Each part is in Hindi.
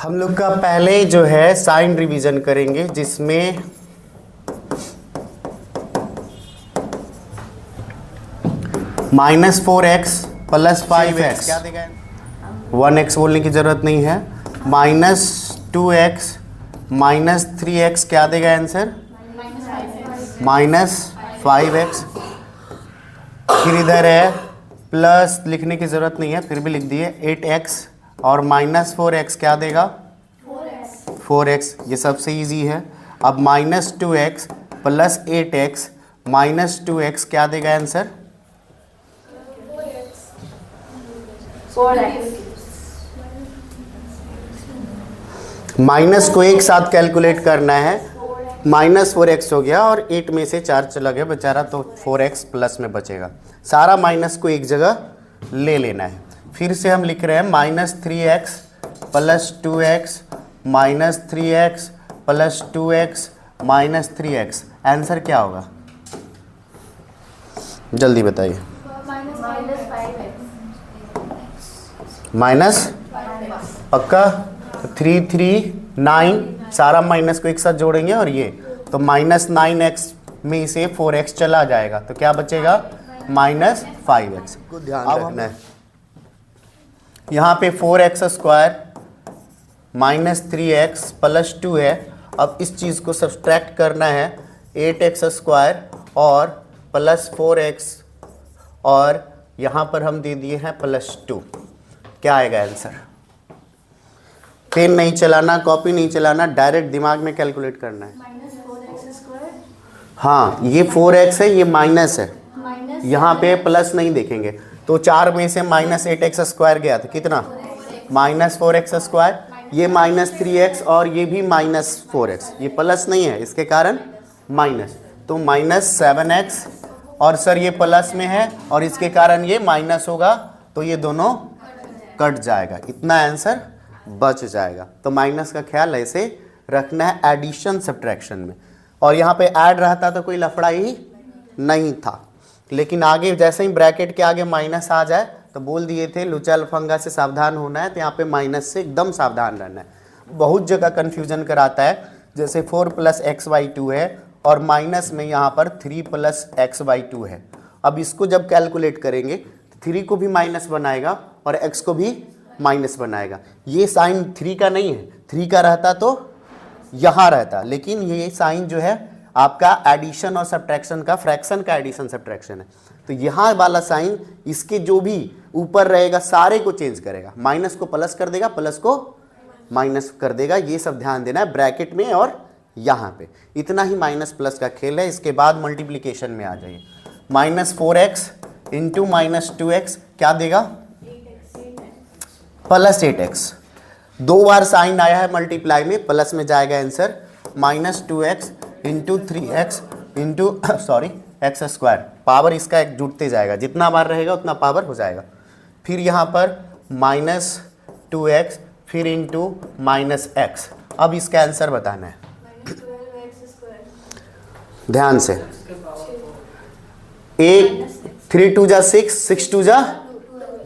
हम लोग का पहले जो है साइन रिवीजन करेंगे, जिसमें -4x + 5x क्या देगा? 1x बोलने की जरूरत नहीं है। -2x -3x क्या देगा आंसर? -5x। फिर इधर है प्लस, लिखने की जरूरत नहीं है फिर भी लिख दिए 8x, और -4x क्या देगा? 4x। ये सबसे इजी है। अब -2x + 8x -2x क्या देगा आंसर? 4x। माइनस को एक साथ कैलकुलेट करना है। -4x हो गया और 8 में से 4 चला गया बेचारा, तो 4x प्लस में बचेगा। सारा माइनस को एक जगह ले लेना है। फिर से हम लिख रहे हैं -3x + 2x -3x + 2x -3x। Answer क्या होगा? जल्दी बताइए। माइनस पक्का? 3 3 9, सारा माइनस को एक साथ जोड़ेंगे और ये तो -9x में से 4x चला जाएगा, तो क्या बचेगा? -5x। को ध्यान रखना है। यहाँ पे 4x² -3x + 2 है। अब इस चीज़ को सब्सट्रैक्ट करना है। 8x² और +4x, और यहाँ पर हम दे दिए हैं +2। क्या आएगा आंसर? पेन नहीं चलाना, कॉपी नहीं चलाना, डायरेक्ट दिमाग में कैलकुलेट करना है। हाँ, ये 4x है, ये माइनस है, यहाँ पे प्लस नहीं देखेंगे। तो 4 में से -8x² गया था, कितना? -4x²। ये -3x और ये भी -4x, ये प्लस नहीं है, इसके कारण माइनस, तो -7x। और सर ये प्लस में है और इसके कारण ये माइनस होगा, तो ये दोनों कट जाएगा, इतना आंसर बच जाएगा। तो माइनस का ख्याल ऐसे रखना है एडिशन सब्ट्रैक्शन में। और यहाँ पे ऐड रहता तो कोई लफड़ा ही नहीं था, लेकिन आगे जैसे ही ब्रैकेट के आगे माइनस आ जाए तो बोल दिए थे लुचा लफंगा से सावधान होना है, तो यहाँ पे माइनस से एकदम सावधान रहना है। बहुत जगह कन्फ्यूजन कराता है, जैसे 4 + x/2 है और माइनस में यहाँ पर 3 + x/2 है। अब इसको जब कैलकुलेट करेंगे तो 3 को भी माइनस बनाएगा और x को भी माइनस बनाएगा। ये साइन 3 का नहीं है, 3 का रहता तो यहाँ रहता, लेकिन ये साइन जो है आपका एडिशन और सब्ट्रैक्शन का, फ्रैक्शन का एडिशन सब्ट्रैक्शन है। तो यहाँ वाला साइन इसके जो भी ऊपर रहेगा सारे को चेंज करेगा, माइनस को प्लस कर देगा, प्लस को माइनस कर देगा। ये सब ध्यान देना है ब्रैकेट में और यहाँ पे। इतना ही माइनस प्लस का खेल है। इसके बाद मल्टीप्लिकेशन में आ जाइए। -4x × -2x क्या देगा? +8x। 2 बार साइन आया है मल्टीप्लाई में, प्लस में जाएगा answer. -2x × 3x x²। Power इसका एक जुड़ते जाएगा, जितना बार रहेगा उतना पावर हो जाएगा। फिर यहाँ पर -2x फिर × -x। अब इसका आंसर बताना है, ध्यान से। 3 2 6, 6 2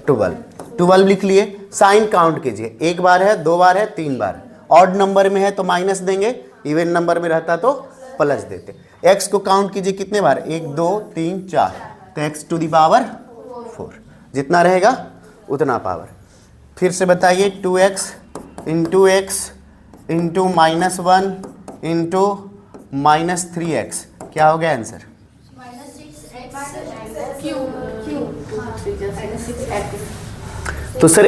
12, 12 लिख लिए। साइन काउंट कीजिए, 1 बार है, 2 बार है, 3 बार। ऑड नंबर में है तो माइनस देंगे, इवन नंबर में रहता तो प्लस देते। x को काउंट कीजिए कितने बार? 1 2 3 4, तो x⁴ जितना रहेगा उतना पावर। फिर से बताइए 2x × x × -1 × -3x क्या हो गया आंसर? तो सर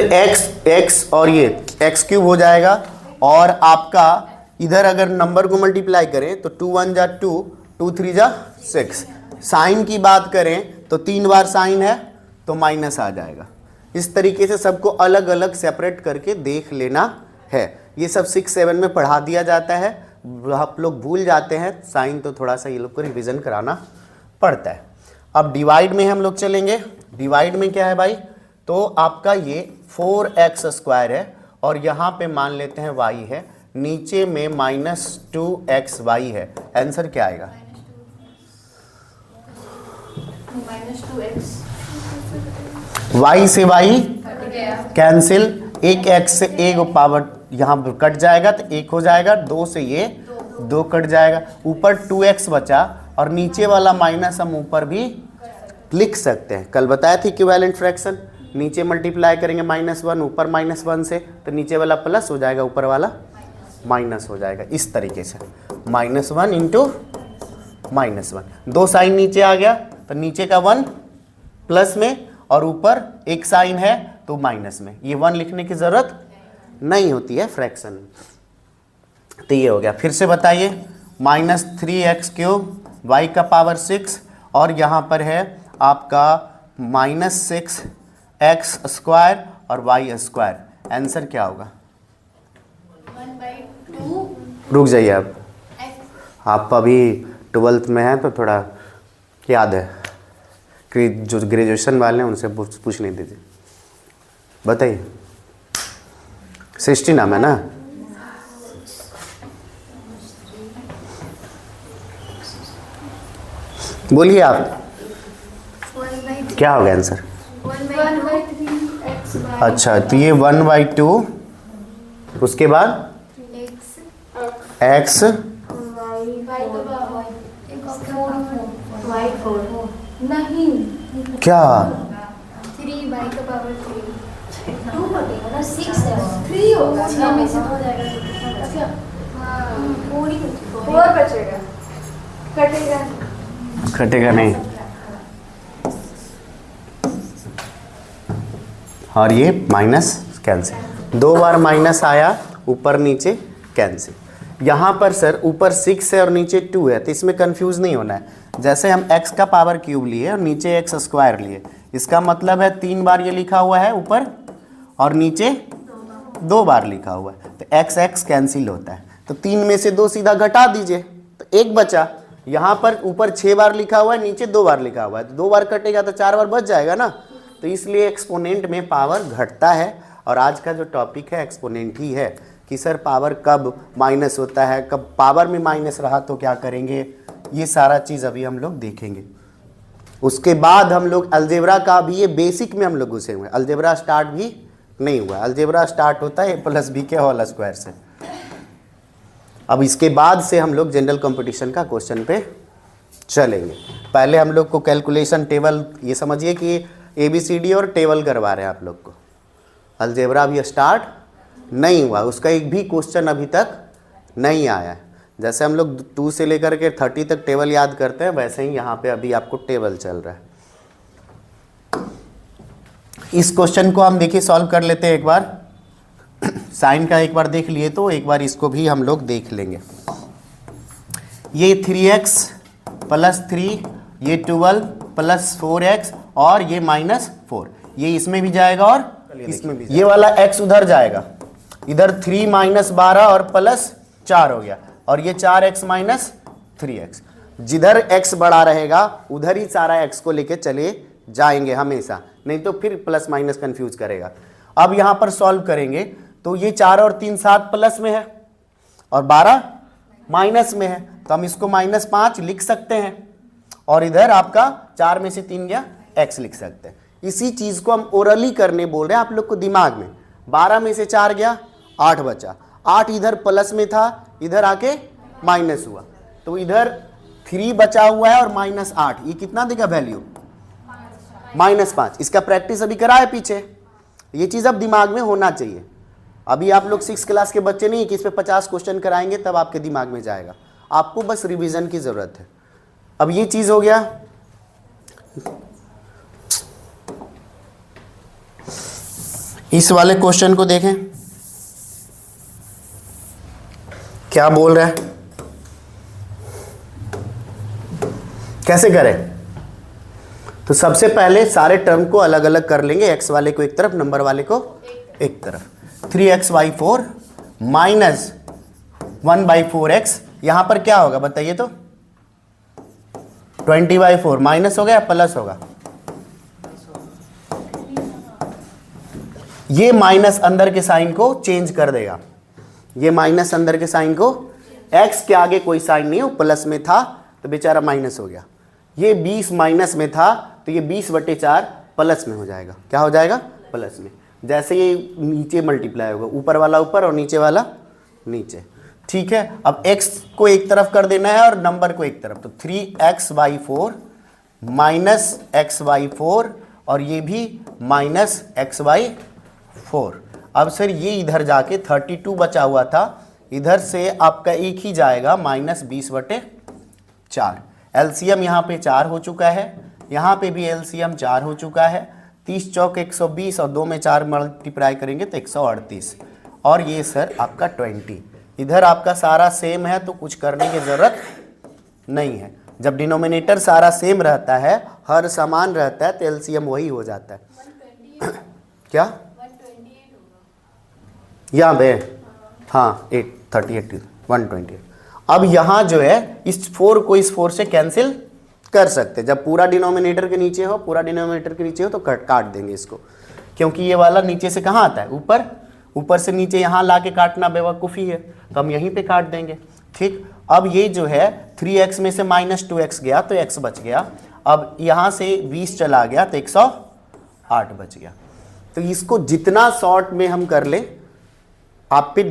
x और ये x³ हो जाएगा। और आपका इधर अगर नंबर को मल्टीप्लाई करें तो 2 1 = 2, 2 3 = 6। साइन की बात करें तो 3 बार साइन है तो माइनस आ जाएगा। इस तरीके से सबको अलग अलग सेपरेट करके देख लेना है। ये सब 6 7 में पढ़ा दिया जाता है, आप लोग भूल जाते हैं। साइन तो थोड़ा सा ये लोग को रिविज़न कराना पड़ता है। अब डिवाइड में हम लोग चलेंगे। डिवाइड में क्या है भाई? तो आपका ये 4x² है और यहाँ पे मान लेते हैं y है, नीचे में -2xy है। आंसर क्या आएगा? -2x। y से y कैंसिल, एक x से एक पावर यहाँ कट जाएगा तो 1 हो जाएगा, 2 से ये 2 कट जाएगा, ऊपर 2x बचा और नीचे वाला माइनस हम ऊपर भी लिख सकते हैं। कल बताया थी इक्विवेलेंट फ्रैक्शन, नीचे मल्टीप्लाई करेंगे -1 ऊपर -1 से तो नीचे वाला प्लस हो जाएगा, ऊपर वाला माइनस हो जाएगा। इस तरीके से -1 इंटू -1, 2 साइन नीचे आ गया तो नीचे का 1 प्लस में और ऊपर एक साइन है तो माइनस में, ये 1 लिखने की जरूरत नहीं होती है फ्रैक्शन में। तो ये हो गया। फिर से बताइए, -3x³ y का पावर 6 और यहाँ पर है आपका -6x² और y²। आंसर क्या होगा? 1/2 रुक जाइए, आप अभी 12th में हैं तो थोड़ा याद है कि जो ग्रेजुएशन वाले हैं उनसे पूछ नहीं दीजिए। बताइए, 60 नाम है ना? बोलिए आप, 1/3 क्या होगा आंसर? 1/3 अच्छा, तो ये 1/2, उसके बाद x नहीं, क्या 3y का पावर 3 2 बटेगा ना, 6 है, 3 होगा, 6 में से हो जाएगा। अच्छा हाँ, 4 बचेगा, कटेगा नहीं, और ये माइनस कैंसिल, 2 बार माइनस आया, ऊपर नीचे कैंसिल। यहाँ पर सर ऊपर 6 है और नीचे 2 है तो इसमें कंफ्यूज नहीं होना है। जैसे हम x का पावर क्यूब लिए और नीचे x² लिए, इसका मतलब है 3 बार ये लिखा हुआ है ऊपर और नीचे 2 बार लिखा हुआ है, तो x कैंसिल होता है, तो 3 में से 2 सीधा घटा दीजिए तो 1 बचा। यहाँ पर ऊपर 6 बार लिखा हुआ है, नीचे 2 बार लिखा हुआ है, तो 2 बार कटेगा तो 4 बार बच जाएगा ना, तो इसलिए एक्सपोनेंट में पावर घटता है। और आज का जो टॉपिक है एक्सपोनेंट ही है कि सर पावर कब माइनस होता है, कब पावर में माइनस रहा तो क्या करेंगे, ये सारा चीज़ अभी हम लोग देखेंगे। उसके बाद हम लोग अलजेब्रा का भी, ये बेसिक में हम लोग घुसे हुए हैं, अलजेब्रा स्टार्ट भी नहीं हुआ। अलजेब्रा स्टार्ट होता है a+b के होल स्क्वायर से। अब इसके बाद से हम लोग जनरल कंपटीशन का क्वेश्चन पे चलेंगे। पहले हम लोग को कैलकुलेशन टेबल, ये समझिए कि ABCD और टेबल करवा रहे हैं आप लोग को। अलजेब्रा भी स्टार्ट नहीं हुआ, उसका एक भी क्वेश्चन अभी तक नहीं आया है। जैसे हम लोग 2 से लेकर के 30 तक टेबल याद करते हैं, वैसे ही यहाँ पे अभी आपको टेबल चल रहा है। इस क्वेश्चन को हम देखिए सॉल्व कर लेते हैं एक बार। साइन का एक बार देख लिए तो एक बार इसको भी हम लोग देख लेंगे। ये 3x + 3, ये 12 + 4x और ये -4, ये इसमें भी जाएगा और इसमें भी। ये वाला x उधर जाएगा, इधर 3 - 12 और +4 हो गया, और ये 4x - 3x। जिधर x बड़ा रहेगा उधर ही सारा x को लेके चले जाएंगे हमेशा, नहीं तो फिर प्लस माइनस कंफ्यूज करेगा। अब यहाँ पर सॉल्व करेंगे तो ये 4 और 3 7 प्लस में है और 12 माइनस में है, तो हम इसको -5 लिख सकते हैं, और इधर आपका 4 में से 3 गया x लिख सकते हैं। इसी चीज को हम ओरली करने बोल रहे हैं आप लोग को दिमाग में। 12 में से 4 गया, 8 बचा, 8 इधर प्लस में था, इधर आके माइनस हुआ, तो इधर 3 बचा हुआ है और -8, ये कितना देगा वैल्यू? -5। इसका प्रैक्टिस अभी करा है पीछे, ये चीज अब दिमाग में होना चाहिए। अभी आप लोग 6 क्लास के बच्चे नहीं कि इस पे 50 क्वेश्चन कराएंगे तब आपके दिमाग में जाएगा, आपको बस रिवीजन की जरूरत है। अब ये चीज हो गया। इस वाले क्वेश्चन को देखें क्या बोल रहा है, कैसे करें। तो सबसे पहले सारे टर्म को अलग अलग कर लेंगे, x वाले को एक तरफ, नंबर वाले को एक तरफ। 3x/4 माइनस 1/4x, यहां पर क्या होगा बताइए तो? 20/4 माइनस होगा या प्लस होगा? ये माइनस अंदर के साइन को चेंज कर देगा, ये माइनस अंदर के साइन को, x के आगे कोई साइन नहीं हो, प्लस में था तो बेचारा माइनस हो गया। ये 20 माइनस में था तो ये 20/4 प्लस में हो जाएगा। क्या हो जाएगा? प्लस में। जैसे ये नीचे मल्टीप्लाई होगा, ऊपर वाला ऊपर और नीचे वाला नीचे। ठीक है, अब x को एक तरफ कर देना है और नंबर को एक तरफ, तो 3x/4 माइनस x/4 और ये भी माइनस x/4। अब सर ये इधर जाके 32 बचा हुआ था, इधर से आपका एक ही जाएगा -20/4। एलसीएम यहाँ पे 4 हो चुका है, यहाँ पे भी एलसीएम 4 हो चुका है। 30 चौक 120 और 2 में 4 मल्टीप्लाई करेंगे तो 138 और ये सर आपका 20। इधर आपका सारा सेम है तो कुछ करने की ज़रूरत नहीं है। जब डिनोमिनेटर सारा सेम रहता है, हर समान रहता है, तो एलसीएम वही हो जाता है। क्या 128 होगा यहाँ पे? हाँ 128। अब यहाँ जो है इस 4 को इस 4 से कैंसिल कर सकते हैं। जब पूरा डिनोमिनेटर के नीचे हो, तो काट देंगे इसको, क्योंकि ये वाला नीचे से कहाँ आता है? ऊपर, ऊपर से नीचे यहाँ ला के काटना बेवकूफ़ी है, तो हम यहीं पे काट देंगे। ठीक, अब ये जो है 3x में से -2x गया तो x बच गया। अब यहाँ से 20 चला गया तो 108 बच गया। तो इसको जितना शॉर्ट में हम कर ले, आप पे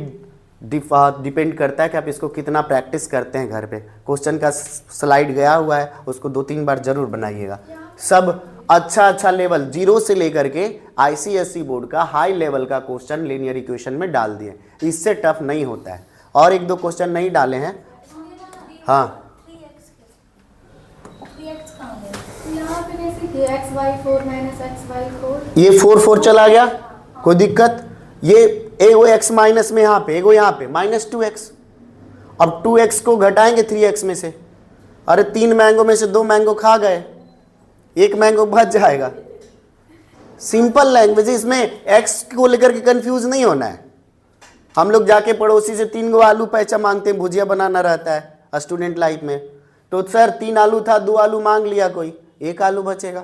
डिपेंड करता है कि आप इसको कितना प्रैक्टिस करते हैं घर पे। क्वेश्चन का स्लाइड गया हुआ है, उसको 2-3 बार जरूर बनाइएगा। सब अच्छा लेवल 0 से लेकर के आईसीएसई बोर्ड का हाई लेवल का क्वेश्चन लीनियर इक्वेशन में डाल दिए, इससे टफ नहीं होता है। और 1-2 क्वेश्चन नहीं डाले हैं। हाँ 3x कहाँ है? यहाँ पे नहीं सीखे x/4 -x/4। ये 4 चला गया, कोई दिक्कत? ये एगो x माइनस में यहाँ पे, एगो यहाँ पे -2x। अब 2x को घटाएंगे 3x में से, अरे 3 मैंगो में से 2 मैंगो खा गए, 1 मैंगो बच जाएगा। सिंपल लैंग्वेज, इसमें x को लेकर के कंफ्यूज नहीं होना है। हम लोग जाके पड़ोसी से 3 गो आलू पैसा मांगते हैं, भुजिया बनाना रहता है स्टूडेंट लाइफ में, तो सर 3 आलू था, 2 आलू मांग लिया कोई, 1 आलू बचेगा।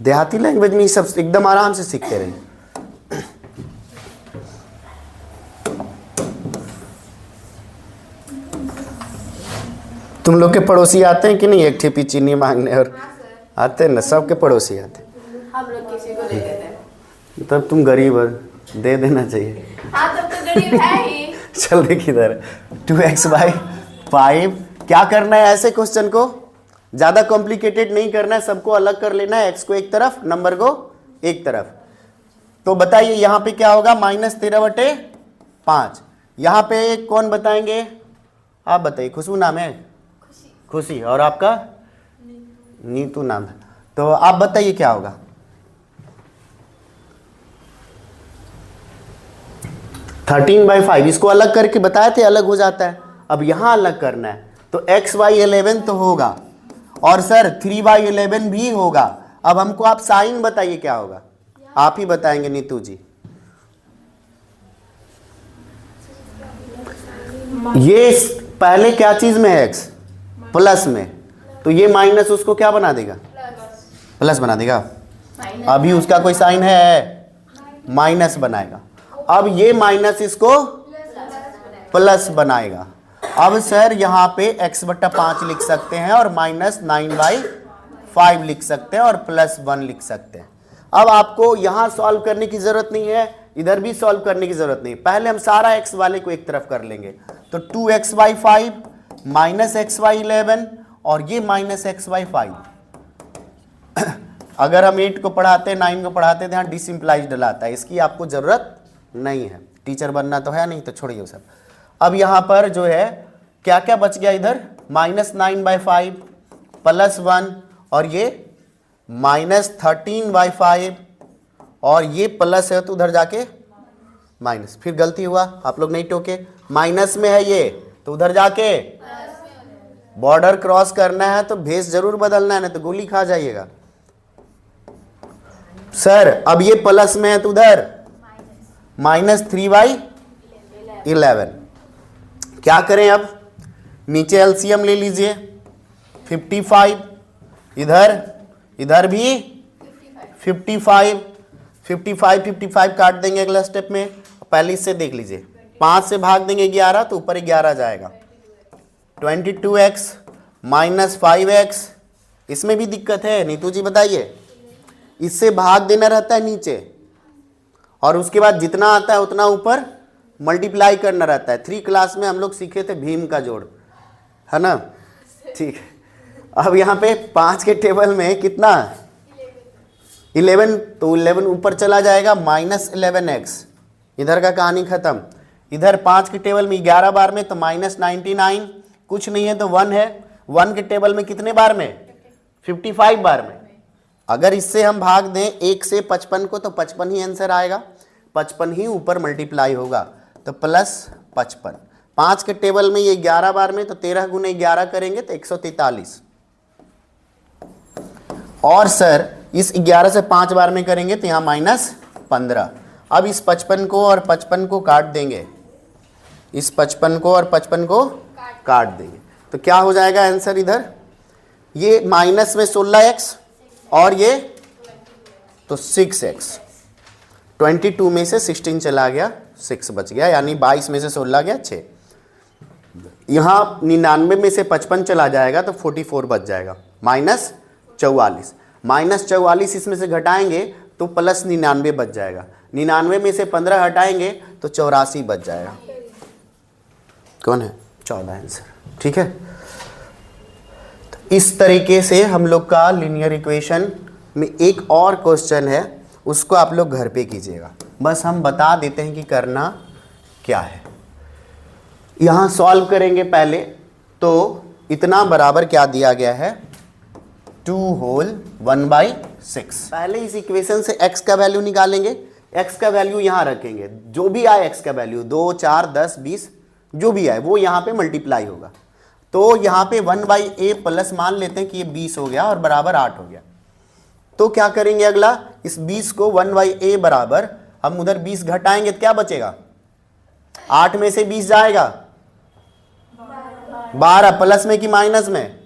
देहाती लैंग्वेज में ये सब एकदम आराम से सीखते रहिए। तुम लोग के पड़ोसी आते हैं कि नहीं एक ठेपी चीनी मांगने? और आते हैं ना, सबके पड़ोसी आते हैं। हम लोग किसी को दे देते हैं। तब तुम गरीब हो, दे देना चाहिए। हाँ तब तो गरीब है ही। चल देख इधर, 2x/5 क्या करना है? ऐसे क्वेश्चन को ज़्यादा कॉम्प्लिकेटेड नहीं करना है, सबको अलग कर लेना है, x को एक तरफ, नंबर को एक तरफ। तो बताइए यहाँ पे क्या होगा? -13/5। यहाँ पे कौन बताएंगे? आप बताइए। खुशबू नाम है? खुशी। और आपका? नीतू नाम है। तो आप बताइए क्या होगा? 13/5। इसको अलग करके बताए थे, अलग हो जाता है। अब यहाँ अलग करना है तो x/11 तो होगा, और सर 3/11 भी होगा। अब हमको आप साइन बताइए क्या होगा? आप ही बताएंगे नीतू जी। ये पहले क्या चीज में है? x प्लस में, तो ये माइनस उसको क्या बना देगा? प्लस बना देगा। अभी उसका कोई साइन है? माइनस बनाएगा। अब ये माइनस इसको प्लस बनाएगा। अब सर यहाँ पे x/5 लिख सकते हैं और -9/5 लिख सकते हैं और +1 लिख सकते हैं। अब आपको यहाँ सॉल्व करने की जरूरत नहीं है, इधर भी सॉल्व करने की जरूरत नहीं। पहले हम सारा x वाले को एक तरफ कर लेंगे, तो 2x/5 -x/11 और ये -x/5। अगर हम 8 को पढ़ाते, 9 को पढ़ाते तो यहाँ डिसिम्प्लाइज डलाता है, इसकी आपको ज़रूरत नहीं है। टीचर बनना तो है नहीं, तो छोड़िए सब। अब यहाँ पर जो है क्या क्या बच गया? इधर -9/5 +1 और ये -13/5 और ये प्लस है तो उधर जाके माइनस। फिर गलती हुआ, आप लोग नहीं टोके, माइनस में है ये तो उधर जाके बॉर्डर क्रॉस करना है तो भेस जरूर बदलना है, नहीं तो गोली खा जाइएगा। सर अब ये प्लस में है तो उधर -3/11। क्या करें अब? नीचे एलसीएम ले लीजिए, 55, इधर भी 55 काट देंगे अगला स्टेप में। पहले इससे देख लीजिए, 5 से भाग देंगे 11 तो ऊपर 11 जाएगा। 22x -5x, इसमें भी दिक्कत है नीतू जी बताइए। इससे भाग देना रहता है नीचे, और उसके बाद जितना आता है उतना ऊपर मल्टीप्लाई करना रहता है। 3 क्लास में हम लोग सीखे थे भीम का जोड़, है ना? ठीक है। अब यहाँ पे 5 के टेबल में कितना 11, तो 11 ऊपर चला जाएगा -11x, इधर का कहानी खत्म। इधर 5 के टेबल में 11 बार में तो -99, कुछ नहीं है तो 1 है। 1 के टेबल में कितने बार में 55 बार में। अगर इससे हम भाग दें 1 से 55 को तो 55 ही आंसर आएगा, 55 ही ऊपर मल्टीप्लाई होगा तो +55। 5 के टेबल में ये 11 बार में तो 13 गुने 11 करेंगे तो 143। और सर इस 11 से 5 बार में करेंगे तो यहाँ -15। अब इस 55 को और 55 को काट देंगे, इस 55 को और 55 को काट देंगे तो क्या हो जाएगा आंसर इधर? ये माइनस में 16x और ये तो 6x। 22 में से 16 चला गया, 6 बच गया, यानी 22 में से 16 गया 6। यहाँ 99 में से 55 चला जाएगा तो 44 बच जाएगा, -44। -44 इसमें से घटाएंगे तो +99 बच जाएगा। 99 में से 15 हटाएंगे तो 84 बच जाएगा। कौन है? 14 आंसर। ठीक है, तो इस तरीके से हम लोग का लीनियर इक्वेशन में एक और क्वेश्चन है, उसको आप लोग घर पे कीजिएगा। बस हम बता देते हैं कि करना क्या है। यहाँ सॉल्व करेंगे पहले, तो इतना बराबर क्या दिया गया है 2 होल 1/6। पहले इस इक्वेशन से x का वैल्यू निकालेंगे, x का वैल्यू यहाँ रखेंगे, जो भी आए x का वैल्यू 2, 4, 10, 20 जो भी आए वो यहाँ पे मल्टीप्लाई होगा। तो यहाँ पे 1/a प्लस मान लेते हैं कि ये 20 हो गया और बराबर 8 हो गया। तो क्या करेंगे अगला, इस 20 को 1/a बराबर हम उधर 20 घटाएंगे तो क्या बचेगा? 8 में से 20 जाएगा 12, प्लस में कि माइनस में?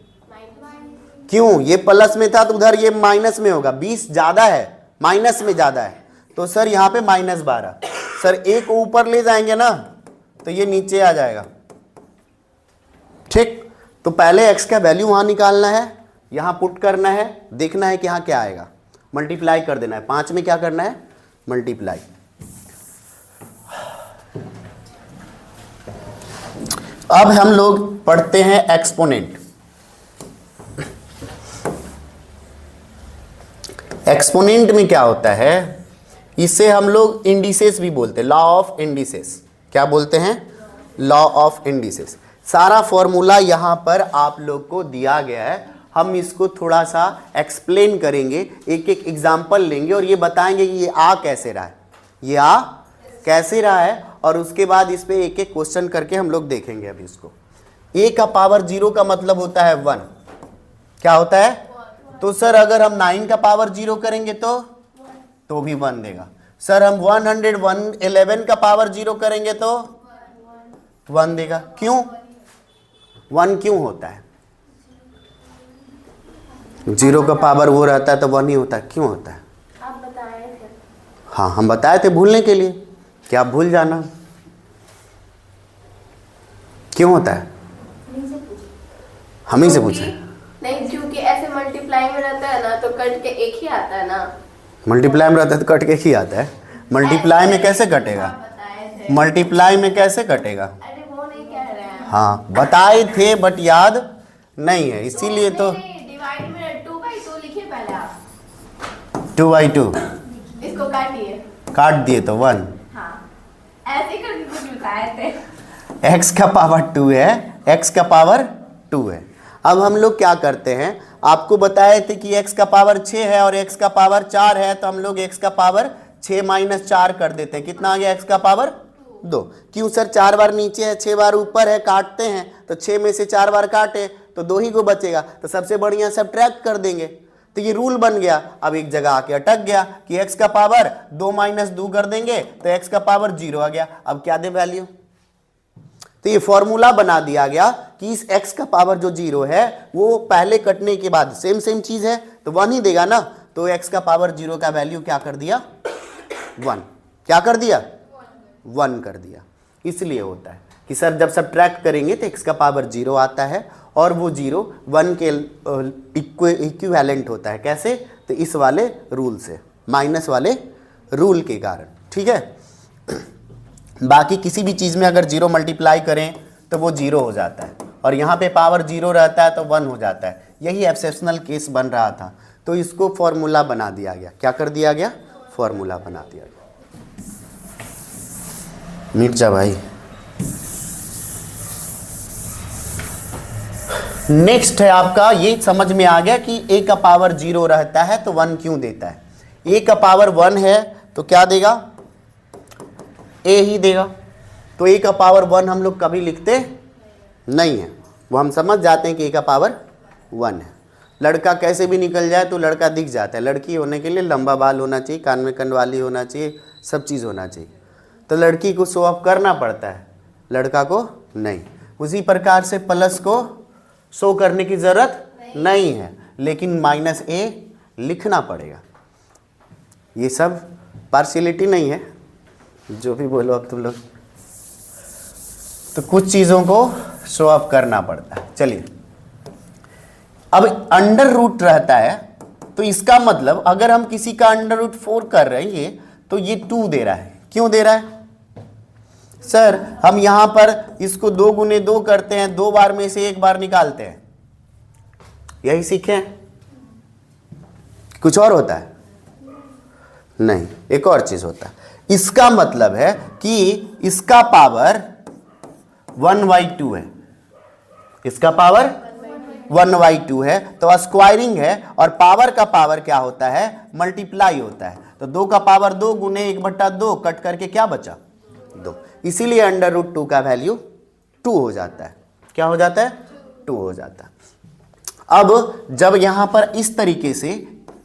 क्यों? ये प्लस में था तो उधर ये माइनस में होगा, 20 ज्यादा है, माइनस में ज्यादा है, तो सर यहाँ पे -12। सर a को ऊपर ले जाएंगे ना तो ये नीचे आ जाएगा। ठीक, तो पहले x का वैल्यू वहां निकालना है, यहां पुट करना है, देखना है कि यहाँ क्या आएगा, मल्टीप्लाई कर देना है। 5 में क्या करना है? मल्टीप्लाई। अब हम लोग पढ़ते हैं एक्सपोनेंट। एक्सपोनेंट में क्या होता है, इसे हम लोग इंडिसेस भी बोलते हैं, लॉ ऑफ इंडिसेस। क्या बोलते हैं? Law of indices. सारा फॉर्मूला यहाँ पर आप लोग को दिया गया है, हम इसको थोड़ा सा एक्सप्लेन करेंगे, एक एक एग्जाम्पल लेंगे और ये बताएंगे कि ये आ कैसे रहा है, ये आ कैसे रहा है, और उसके बाद इस पे एक एक क्वेश्चन करके हम लोग देखेंगे। अभी इसको a का पावर 0 का मतलब होता है 1। क्या होता है? तो सर अगर हम 9 का पावर 0 करेंगे तो भी 1 देगा। सर हम 111 का पावर 0 करेंगे तो 1 देगा। क्यों 1 क्यों होता है? 0 का पावर वो रहता है तो 1 ही होता है, क्यों होता है? आप बताए थे। हाँ हम बताए थे भूलने के लिए, क्या आप भूल जाना? क्यों होता है? हम ही से पूछे। नहीं, क्योंकि ऐसे मल्टीप्लाई में रहता है ना तो कट के एक ही आता है ना। मल्टीप्लाई में रहता है तो कट के ही आता है। मल्टीप्लाई में कैसे कटेगा? आप बताए थे। मल्टीप्लाई में कैसे कटेगा? अरे वो नहीं कह रहे हैं। हाँ बताए थे बट याद नहीं है, इसीलिए तो डिवाइड में 2/2 लिखिए पहले आप। 2/2 इसको काटिए। काट दिए तो 1। हाँ, ऐसे करके कुछ लिखाए थे। x का पावर 2 है, x का पावर 2 है। अब हम लोग क्या करते हैं, आपको बताए थे कि x का पावर 6 है और x का पावर 4 है, तो हम लोग x का पावर 6 - 4 कर देते हैं। कितना आ गया x का पावर 2। क्यों सर? 4 बार नीचे है, 6 बार ऊपर है, काटते हैं तो 6 में से 4 बार काटे तो 2 ही को बचेगा, तो सबसे बढ़िया सब्ट्रैक्ट कर देंगे। तो ये रूल बन गया। अब एक जगह आके अटक गया कि x का पावर 2 - 2 कर देंगे तो x का पावर 0 आ गया। अब क्या दे वैल्यू? तो ये फॉर्मूला बना दिया गया कि इस x का पावर जो 0 है वो पहले कटने के बाद सेम चीज है तो 1 ही देगा ना। तो x का पावर 0 का वैल्यू क्या कर दिया? 1। क्या कर दिया? 1 कर दिया। इसलिए होता है कि सर जब सब्ट्रैक्ट करेंगे तो x का पावर 0 आता है और वो 0 1 के इक्विवेलेंट होता है। कैसे? तो इस वाले रूल से, माइनस वाले रूल के कारण। ठीक है। बाकी किसी भी चीज़ में अगर 0 मल्टीप्लाई करें तो वो 0 हो जाता है, और यहाँ पे पावर 0 रहता है तो 1 हो जाता है। यही एक्सेप्शनल केस बन रहा था, तो इसको फॉर्मूला बना दिया गया। क्या कर दिया गया? फॉर्मूला बना दिया गया। मिट जा भाई। नेक्स्ट है आपका, ये समझ में आ गया कि a का पावर 0 रहता है तो 1 क्यों देता है। a का पावर 1 है तो क्या देगा? a ही देगा। तो a का पावर 1 हम लोग कभी लिखते नहीं है, वो हम समझ जाते हैं कि a का पावर 1 है। लड़का कैसे भी निकल जाए तो लड़का दिख जाता है। लड़की होने के लिए लंबा बाल होना चाहिए, कान में कंडवाली होना चाहिए, सब चीज़ होना चाहिए। तो लड़की को शो ऑफ करना पड़ता है, लड़का को नहीं। उसी प्रकार से प्लस को शो करने की ज़रूरत नहीं है, लेकिन -a लिखना पड़ेगा। ये सब पार्शियलिटी नहीं है, जो भी बोलो अब तुम लोग। तो कुछ चीज़ों को शो ऑफ करना पड़ता है। चलिए, अब अंडर रूट रहता है तो इसका मतलब अगर हम किसी का अंडर रूट 4 कर रहे हैं तो ये 2 दे रहा है। क्यों दे रहा है सर? हम यहां पर इसको 2 गुने 2 करते हैं, 2 बार में से 1 बार निकालते हैं, यही सीखे? कुछ और होता है? नहीं, एक और चीज होता है। इसका मतलब है कि इसका पावर 1/2 है, इसका पावर 1/2 है, तो स्क्वायरिंग है, और पावर का पावर क्या होता है? मल्टीप्लाई होता है। तो 2 का पावर 2 गुने 1/2 कट करके क्या बचा? 2। इसीलिए अंडर रूट 2 का वैल्यू 2 हो जाता है। क्या हो जाता है? 2 हो जाता है। अब जब यहां पर इस तरीके से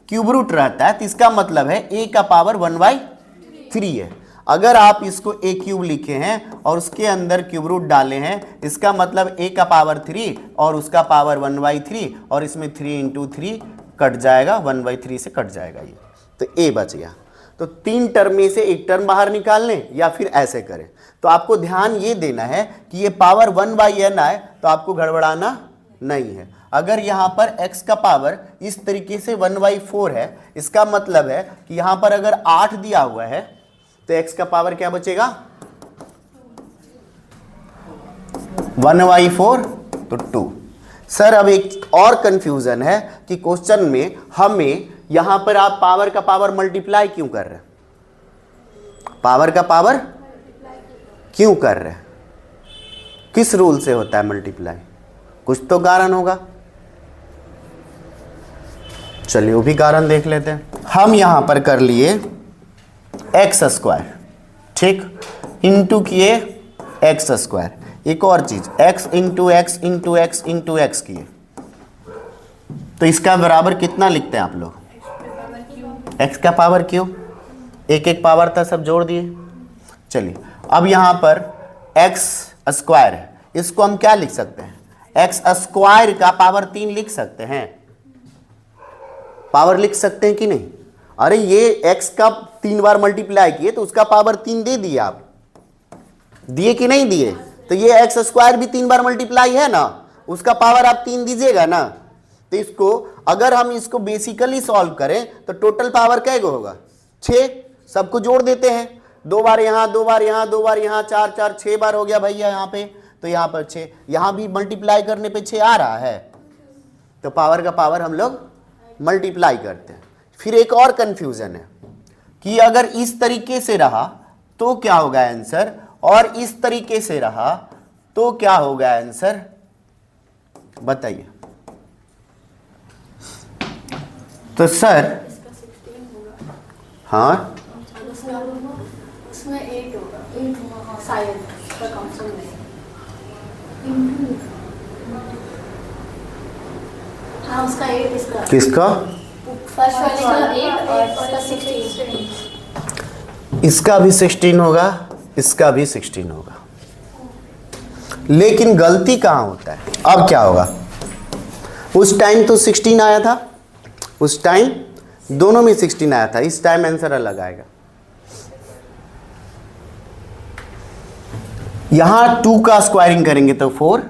क्यूब रूट रहता है तो इसका मतलब है a का पावर 1/3 है। अगर आप इसको a क्यूब लिखे हैं और उसके अंदर क्यूब रूट डाले हैं, इसका मतलब a का पावर 3 और उसका पावर 1/3, और इसमें 3 × 3 कट जाएगा, 1/3 से कट जाएगा ये, तो a बच गया। तो 3 टर्म में से एक टर्म बाहर निकाल लें या फिर ऐसे करें। तो आपको ध्यान ये देना है कि ये पावर 1/n आए तो आपको गड़बड़ाना नहीं है। अगर यहाँ पर x का पावर इस तरीके से 1/4 है, इसका मतलब है कि यहाँ पर अगर 8 दिया हुआ है तो x का पावर क्या बचेगा? 1/4 तो 2। सर अब एक और कंफ्यूजन है कि क्वेश्चन में हमें यहां पर आप पावर का पावर मल्टीप्लाई क्यों कर रहे हैं? पावर का पावर क्यों कर रहे हैं? किस रूल से होता है मल्टीप्लाई? कुछ तो कारण होगा। चलिए वो भी कारण देख लेते हैं। हम यहां पर कर लिए x², ठीक, इंटू किए x²। एक और चीज x × x × x × x किए, तो इसका बराबर कितना लिखते हैं आप लोग? x का पावर क्यों? एक पावर था, सब जोड़ दिए। चलिए अब यहां पर x² है, इसको हम क्या लिख सकते हैं? x² का पावर 3 लिख सकते हैं। पावर लिख सकते हैं कि नहीं? अरे ये x का 3 बार मल्टीप्लाई किए तो उसका पावर 3 दे दिए, आप दिए कि नहीं दिए? तो ये x² भी 3 बार मल्टीप्लाई है ना, उसका पावर आप 3 दीजिएगा ना। तो इसको अगर हम इसको बेसिकली सॉल्व करें तो टोटल पावर क्या होगा? 6। सबको जोड़ देते हैं, 2 बार यहाँ, 2 बार यहाँ, 2 बार यहाँ, 4 4 6 बार हो गया भैया यहाँ पे। तो यहाँ पर 6, यहाँ भी मल्टीप्लाई करने पे 6 आ रहा है, तो पावर का पावर हम लोग मल्टीप्लाई करते हैं। फिर एक और कंफ्यूजन है कि अगर इस तरीके से रहा तो क्या होगा आंसर, और इस तरीके से रहा तो क्या होगा आंसर, बताइए। तो सर हाँ, उसमें 8 होगा शायद, उसका कंफर्म नहीं। हाँ उसका 8, इसका किसका? फर्स्ट वाले का 8 और इसका 16। इसका भी 16 होगा, इसका भी 16 होगा, लेकिन गलती कहाँ होता है? अब क्या होगा? उस टाइम तो 16 आया था, उस टाइम दोनों में 16 आया था, इस टाइम आंसर अलग आएगा। यहां 2 का स्क्वायरिंग करेंगे तो 4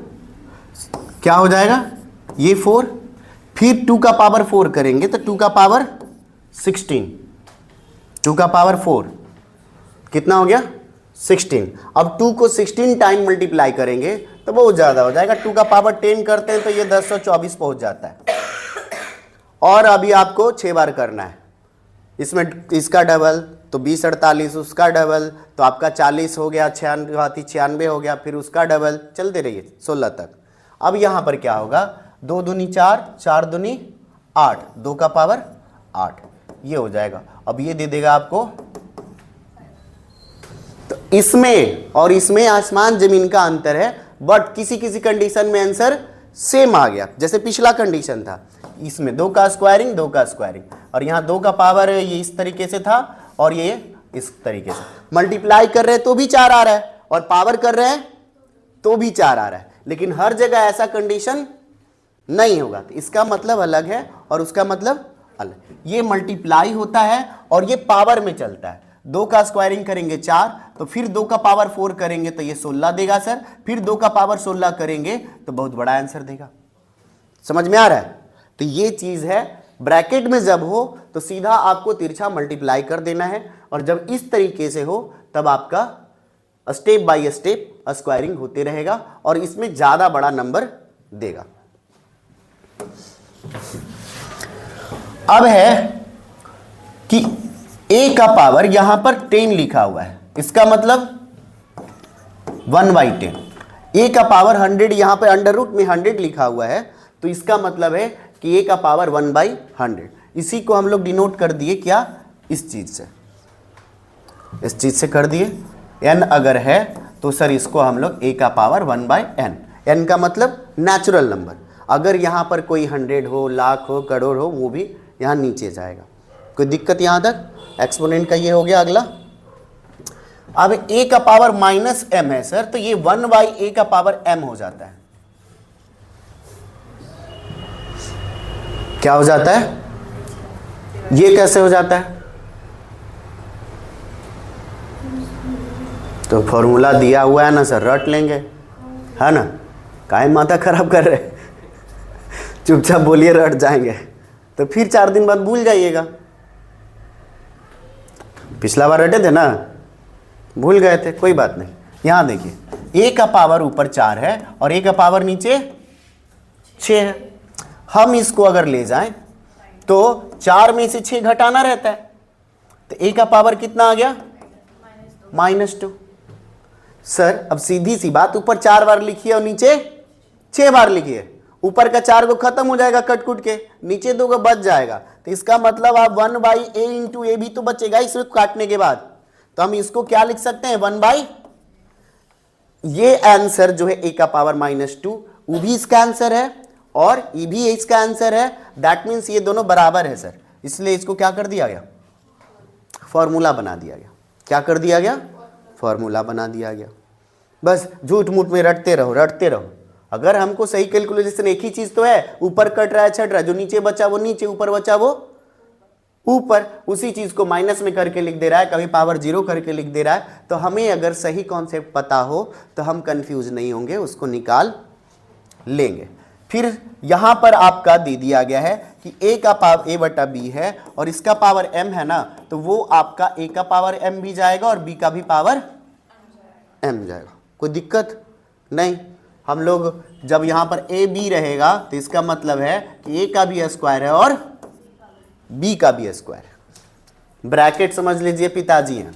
क्या हो जाएगा? ये 4, फिर 2 का पावर 4 करेंगे तो 2 का पावर 16, 2 का पावर 4, कितना हो गया 16। अब 2 को 16 टाइम मल्टीप्लाई करेंगे तो बहुत ज़्यादा हो जाएगा। 2 का पावर 10 करते हैं तो ये 1024 पहुंच जाता है। और अभी आपको 6 बार करना है, इसमें इसका डबल तो 20 48, उसका डबल तो आपका 40 हो गया, 96 हो गया, फिर उसका डबल, चलते रहिए 16 तक। अब यहाँ पर क्या होगा, 2 दूनी 4, 4 दूनी 8, 2 का पावर 8, ये हो जाएगा। अब ये दे देगा आपको, तो इसमें और इसमें आसमान जमीन का अंतर है, बट किसी किसी कंडीशन में आंसर सेम आ गया। जैसे पिछला कंडीशन था, इसमें 2 का स्क्वायरिंग 2 का स्क्वायरिंग, और यहाँ 2 का पावर ये इस तरीके से था और ये इस तरीके से। मल्टीप्लाई कर रहे हैं तो भी 4 आ रहा है, और पावर कर रहे हैं तो भी 4 आ रहा है, लेकिन हर जगह ऐसा कंडीशन नहीं होगा। तो इसका मतलब अलग है और उसका मतलब अलग। ये मल्टीप्लाई होता है और ये पावर में चलता है। 2 का स्क्वायरिंग करेंगे 4, तो फिर 2 का पावर 4 करेंगे तो ये 16 देगा सर, फिर 2 का पावर 16 करेंगे तो बहुत बड़ा आंसर देगा। समझ में आ रहा है? तो ये चीज है, ब्रैकेट में जब हो तो सीधा आपको तिरछा मल्टीप्लाई कर देना है, और जब इस तरीके से हो तब आपका स्टेप बाय स्टेप स्क्वायरिंग होते रहेगा और इसमें ज्यादा बड़ा नंबर देगा। अब है कि a का पावर यहां पर 10 लिखा हुआ है, इसका मतलब 1/10। a का पावर 100 यहां पर अंडर रूट में 100 लिखा हुआ है, तो इसका मतलब है कि a का पावर 1/100। इसी को हम लोग डिनोट कर दिए क्या, इस चीज से कर दिए। n अगर है तो सर इसको हम लोग a का पावर 1/n, n का मतलब नेचुरल नंबर। अगर यहाँ पर कोई 100 हो, लाख हो, करोड़ हो, वो भी यहाँ नीचे जाएगा। कोई दिक्कत यहाँ तक? एक्सपोनेंट का ये हो गया। अगला, अब a का पावर -m है सर, तो ये 1/a का पावर m हो जाता है। क्या हो जाता है? ये कैसे हो जाता है? तो फॉर्मूला दिया हुआ है ना सर, रट लेंगे, है ना? काहे माथा खराब कर रहे, चुपचाप बोलिए, रट जाएंगे तो फिर 4 दिन बाद भूल जाइएगा। पिछला बार रटे थे ना, भूल गए थे, कोई बात नहीं। यहां देखिए, a का पावर ऊपर 4 है और a का पावर नीचे 6 है। हम इसको अगर ले जाएं तो 4 में से 6 घटाना रहता है, तो a का पावर कितना आ गया, -2। सर अब सीधी सी बात, ऊपर 4 बार लिखिए और नीचे 6 बार लिखिए, ऊपर का 4 को खत्म हो जाएगा कट कुट के, नीचे 2 को बच जाएगा, तो इसका मतलब आप 1/a इंटू ए भी तो बचेगा इसको काटने के बाद। तो हम इसको क्या लिख सकते हैं, 1/, ये आंसर जो है a का पावर -2, वो भी इसका आंसर है और ये भी इसका आंसर है। दैट मीन्स ये दोनों बराबर है सर, इसलिए इसको क्या कर दिया गया, फॉर्मूला बना दिया गया। क्या कर दिया गया, फॉर्मूला बना दिया गया। बस झूठ मूठ में रटते रहो, रटते रहो। अगर हमको सही कैलकुलेशन, एक ही चीज तो है, ऊपर कट रहा है छट रहा है, जो नीचे बचा वो नीचे, ऊपर बचा वो ऊपर, उसी चीज को माइनस में करके लिख दे रहा है, कभी पावर 0 करके लिख दे रहा है। तो हमें अगर सही कॉन्सेप्ट पता हो तो हम कंफ्यूज नहीं होंगे, उसको निकाल लेंगे। फिर यहां पर आपका दे दिया गया है कि a का पावर a/b है और इसका पावर m है ना, तो वो आपका a का पावर m भी जाएगा और b का भी पावर m जाएगा। कोई दिक्कत नहीं। हम लोग जब यहां पर a b रहेगा तो इसका मतलब है कि a का भी स्क्वायर है और b का भी स्क्वायर है। ब्रैकेट समझ लीजिए, पिताजी हैं।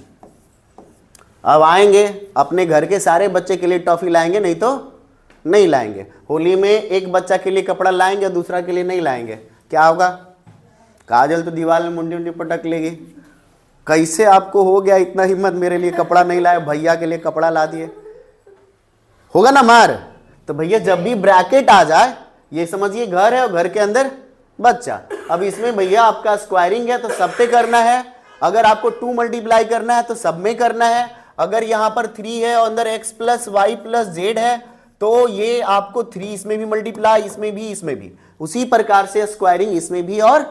अब आएंगे अपने घर के सारे बच्चे के लिए टॉफी लाएंगे, नहीं तो नहीं लाएंगे। होली में एक बच्चा के लिए कपड़ा लाएंगे और दूसरा के लिए नहीं लाएंगे, क्या होगा, काजल तो दीवार में मुंडी मुंडी पटक लेगी। कैसे आपको हो गया इतना हिम्मत, मेरे लिए कपड़ा नहीं लाए, भैया के लिए कपड़ा ला दिए, होगा ना मार। तो भैया जब भी ब्रैकेट आ जाए, ये समझिए घर है और घर के अंदर बच्चा। अब इसमें भैया आपका स्क्वायरिंग है तो सब पे करना है, अगर आपको 2 मल्टीप्लाई करना है तो सब में करना है। अगर यहाँ पर 3 है और अंदर x + y + z है तो ये आपको 3 इसमें भी मल्टीप्लाई, इसमें भी, इसमें भी, उसी प्रकार से स्क्वायरिंग इसमें भी और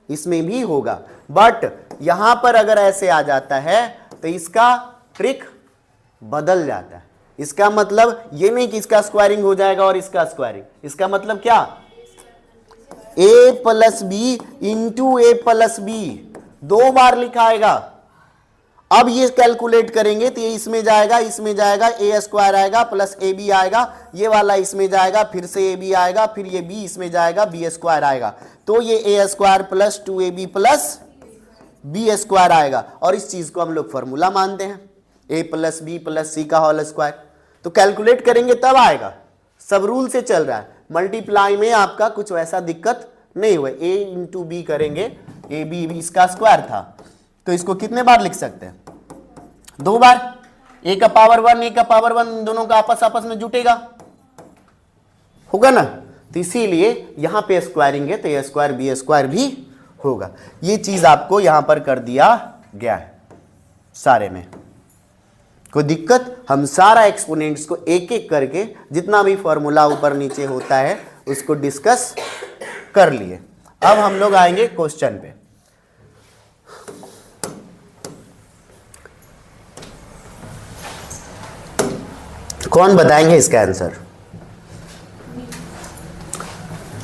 इसमें भी होगा। बट यहां पर अगर ऐसे आ जाता है तो इसका ट्रिक बदल जाता है। इसका मतलब ये नहीं कि इसका स्क्वायरिंग हो जाएगा और इसका स्क्वायरिंग, इसका मतलब क्या, a + b into a + b 2 बार लिखाएगा। अब ये कैलकुलेट करेंगे तो ये इसमें जाएगा, इसमें जाएगा, ए स्क्वायर आएगा प्लस ए बी आएगा, ये वाला इसमें जाएगा, फिर से ए बी आएगा, फिर ये बी इसमें जाएगा, बी स्क्वायर आएगा, तो ये A square plus 2ab plus B square आएगा। और इस चीज को हम लोग फॉर्मूला मानते हैं, ए प्लस बी प्लस सी का होल स्क्वायर। तो कैलकुलेट करेंगे तब आएगा, सब रूल से चल रहा है। मल्टीप्लाई में आपका कुछ वैसा दिक्कत नहीं हुआ, ए इंटू बी करेंगे, ए बी इसका स्क्वायर था, तो इसको कितने बार लिख सकते हैं? 2 बार। ए का पावर 1, ए का पावर 1, दोनों का आपस में जुटेगा, होगा ना। तो इसीलिए यहां पे स्क्वायरिंग है तो ए स्क्वायर बी स्क्वायर भी होगा। ये चीज आपको यहां पर कर दिया गया है सारे में, कोई दिक्कत? हम सारा एक्सपोनेंट्स को एक एक करके जितना भी फॉर्मूला ऊपर नीचे होता है उसको डिस्कस कर लिए। अब हम लोग आएंगे क्वेश्चन पे। कौन बताएंगे इसका आंसर?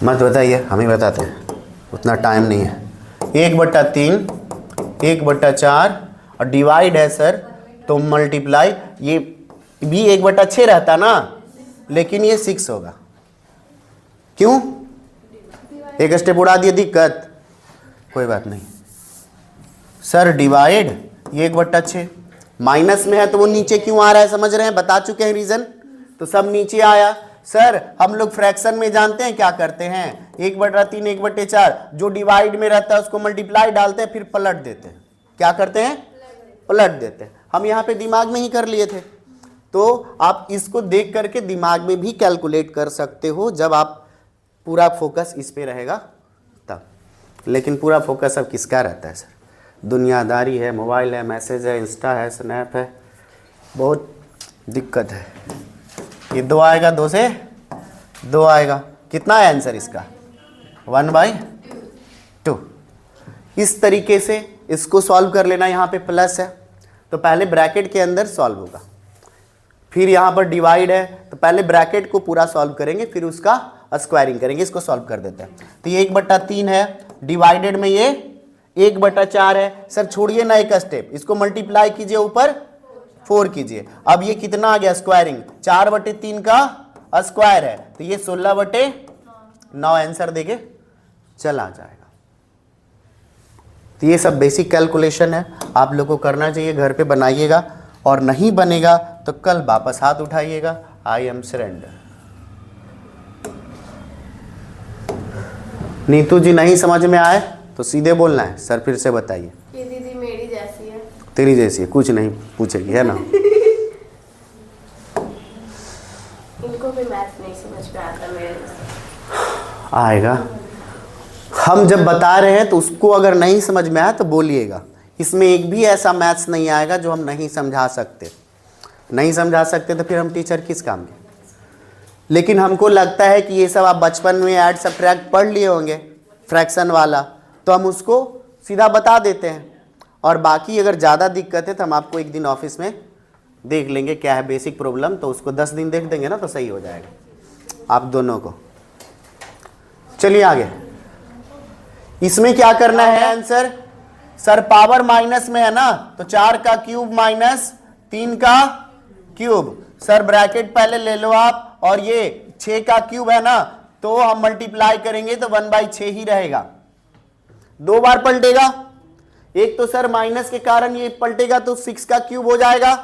मत बताइए, हम ही बताते हैं, उतना टाइम नहीं है। 1/3, 1/4 और डिवाइड है सर, तो मल्टीप्लाई, ये भी 1/6 रहता ना, लेकिन ये 6 होगा। क्यों? एक स्टेप उड़ा दिए, दिक्कत? कोई बात नहीं सर। डिवाइड ये 1/6 माइनस में है तो वो नीचे क्यों आ रहा है, समझ रहे हैं? बता चुके हैं रीजन, तो सब नीचे आया। सर हम लोग फ्रैक्शन में जानते हैं क्या करते हैं, 1/3, 1/4, जो डिवाइड में रहता है उसको मल्टीप्लाई डालते हैं, फिर पलट देते हैं। क्या करते हैं? पलट देते हैं। हम यहाँ पे दिमाग में ही कर लिए थे, तो आप इसको देख करके दिमाग में भी कैलकुलेट कर सकते हो जब आप पूरा फोकस इस पे रहेगा तब। लेकिन पूरा फोकस अब किसका रहता है सर? दुनियादारी है, मोबाइल है, मैसेज है, इंस्टा है, स्नैप है, बहुत दिक्कत है। ये 2 आएगा, 2 से 2 आएगा, कितना है आंसर इसका? 1/2। इस तरीके से इसको सॉल्व कर लेना। यहाँ पे प्लस है तो पहले ब्रैकेट के अंदर सॉल्व होगा, फिर यहाँ पर डिवाइड है तो पहले ब्रैकेट को पूरा सॉल्व करेंगे, फिर उसका स्क्वायरिंग करेंगे। इसको सॉल्व कर देते हैं। तो ये 1/3 है, डिवाइडेड में ये 1/4 है। सर छोड़िए ना एक स्टेप, इसको मल्टीप्लाई कीजिए, ऊपर 4 कीजिए। अब ये कितना आ गया स्क्वायरिंग? 4/3 का स्क्वायर है, तो ये 16/9 आंसर देके चला जाएगा। तो ये सब बेसिक कैलकुलेशन है, आप लोग को करना चाहिए, घर पे बनाइएगा, और नहीं बनेगा तो कल वापस हाथ उठाइएगा। I am surrender. Neetu ji नहीं समझ में आए तो सीधे बोलना है, सर फिर से बताइए। ये दीदी मेरी जैसी है, तेरी जैसी है, कुछ नहीं पूछेगी, है ना? इनको भी मैथ नहीं समझ में आता मेरे जैसे। आएगा। हम जब बता रहे हैं तो उसको अगर नहीं समझ में आया तो बोलिएगा। इसमें एक भी ऐसा मैथ्स नहीं आएगा जो हम नहीं समझा सकते। नहीं समझा सकते तो फिर हम टीचर किस काम के? लेकिन हमको लगता है कि ये सब आप बचपन में ऐड सब्ट्रैक्ट पढ़ लिए होंगे, फ्रैक्शन वाला, तो हम उसको सीधा बता देते हैं। और बाकी अगर ज़्यादा दिक्कत है तो हम आपको एक दिन ऑफिस में देख लेंगे क्या है बेसिक प्रॉब्लम, तो उसको 10 दिन देख देंगे ना, तो सही हो जाएगा आप दोनों को। चलिए आगे। इसमें क्या करना है आंसर? सर पावर माइनस में है ना, तो 4 का क्यूब माइनस 3 का क्यूब। सर ब्रैकेट पहले ले लो आप, और ये 6 का क्यूब है ना, तो हम मल्टीप्लाई करेंगे तो 1/6 ही रहेगा। 2 बार पलटेगा, एक तो सर माइनस के कारण ये पलटेगा तो 6 का क्यूब हो जाएगा,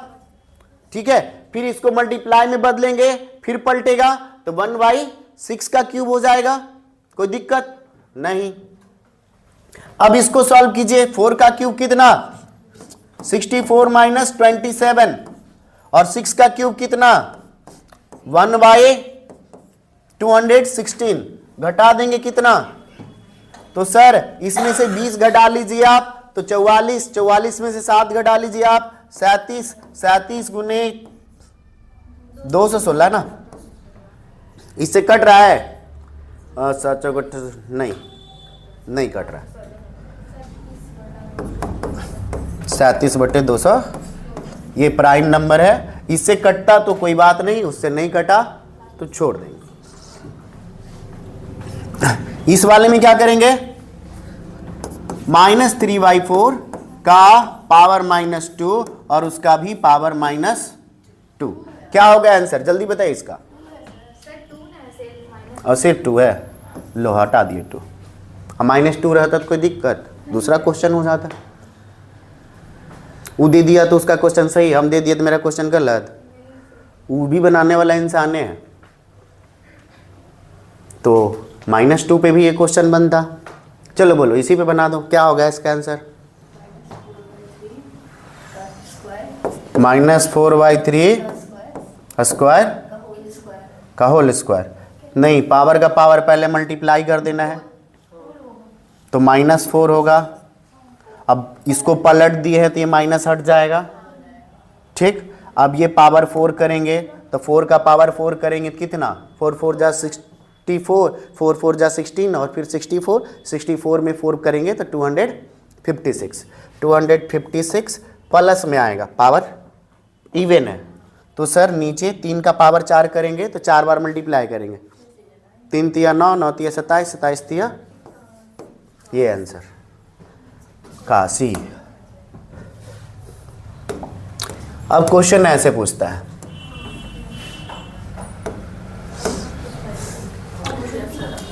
ठीक है। फिर इसको मल्टीप्लाई में बदलेंगे, फिर पलटेगा तो 1/6 का क्यूब हो जाएगा, कोई दिक्कत नहीं। अब इसको सॉल्व कीजिए। 4 का क्यूब कितना? 64 माइनस 27, और 6 का क्यूब कितना? 1/216। घटा देंगे कितना? तो सर इसमें से 20 घटा लीजिए आप, तो 44, 44 में से 7 घटा लीजिए आप, 37, 37 गुने 216 ना, इससे कट रहा है? नहीं कट रहा है। 37/200 ये प्राइम नंबर है, इससे कटता तो कोई बात नहीं, उससे नहीं कटा तो छोड़ देंगे। इस वाले में क्या करेंगे? -3/4 का पावर -2 और उसका भी पावर -2। क्या हो गया आंसर, जल्दी बताइए इसका। और सिर्फ 2 है, लो हटा दिए 2। -2 रहता तो कोई दिक्कत, दूसरा क्वेश्चन हो जाता। वो दे दिया तो उसका क्वेश्चन सही, हम दे दिए तो मेरा क्वेश्चन गलत। वो भी बनाने वाला इंसान है, तो -2 पे भी ये क्वेश्चन बनता। चलो बोलो इसी पे बना दो, क्या होगा इसका आंसर। -4/3 स्क्वायर का होल स्क्वायर। नहीं, पावर का पावर पहले मल्टीप्लाई कर देना है, तो -4 होगा। अब इसको पलट दिए है तो ये माइनस हट जाएगा, ठीक। अब ये पावर 4 करेंगे तो 4 का पावर 4 करेंगे कितना, 4 4 जा 64, 4 4 जा 16 और फिर 64 में 4 करेंगे तो 256 प्लस में आएगा, पावर इवन है। तो सर नीचे 3 का पावर 4 करेंगे तो 4 बार मल्टीप्लाई करेंगे, 3 तिया 9, 9 तिया 27, 27 तिया, ये आंसर का सी। अब क्वेश्चन ऐसे पूछता है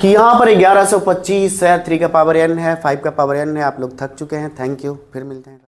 कि यहाँ पर 1125 है, 3 का पावर n है, 5 का पावर n है। आप लोग थक चुके हैं, थैंक यू, फिर मिलते हैं।